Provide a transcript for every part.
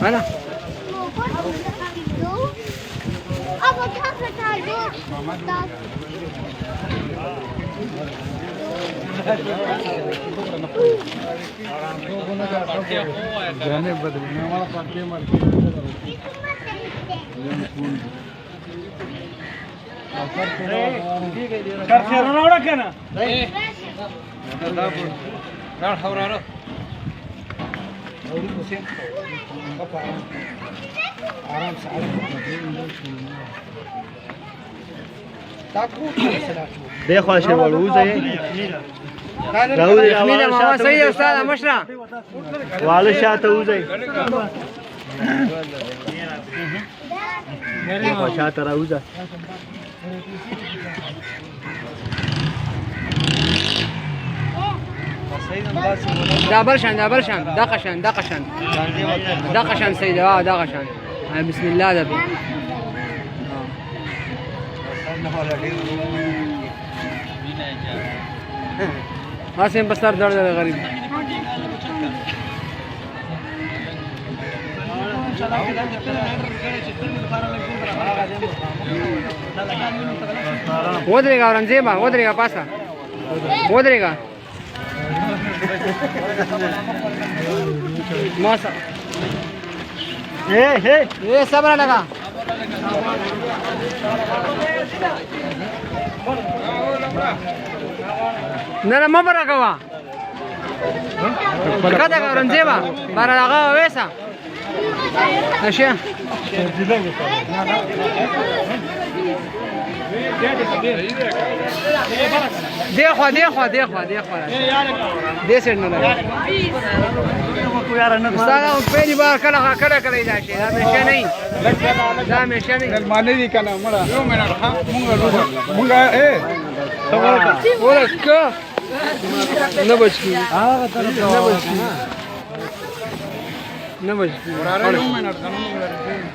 هلا जाने बदले हमारा पार्टी मार कर खेरो ना उड़ा क्या ना राड खबर आ रहा आराम से देखो ऐसे मरूज है يخمينا ما هو سيء أستاذ مشرع والد شاته وزي شاته راوزة دابرشان دقشان سيدي دقشان بسم الله دبي هاسين بس درد غريب ودريغا اورنزيبا ودريغا باسا ودريغا موسى ايه صبر لگا نه ما برګوا کدا اورنزيبا برغا وېسا اشیا دیخوا دې سر نه لګا استاد او پہلی بار کله دا شي دا مشه نه معنی دي کنه مړه یو منټ مونږه اے ورکه نه بچی هغه طرف نه بچی وراره یو منټ قانون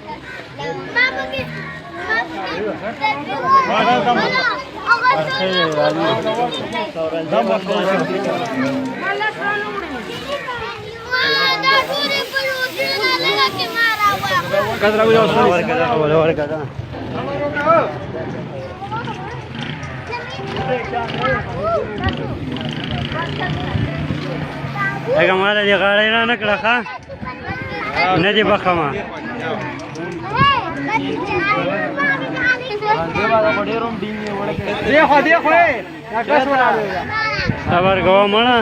اگه مالا دی غاړه نه نکړه ښا نه دی بخمه دیکھو صبر کوه مړه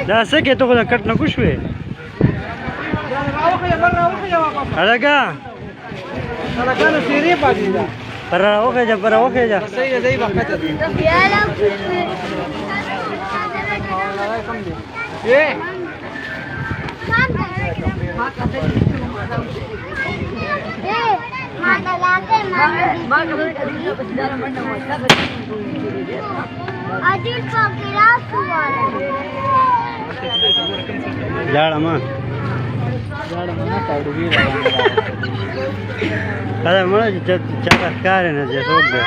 دا څه کې ته خو کټ نه کوشوې هلکه پر راوخېجه لاړه ما دا مړه چې چا ښکار نه چې څوک دی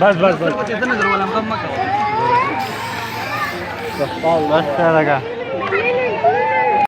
بس بس لگا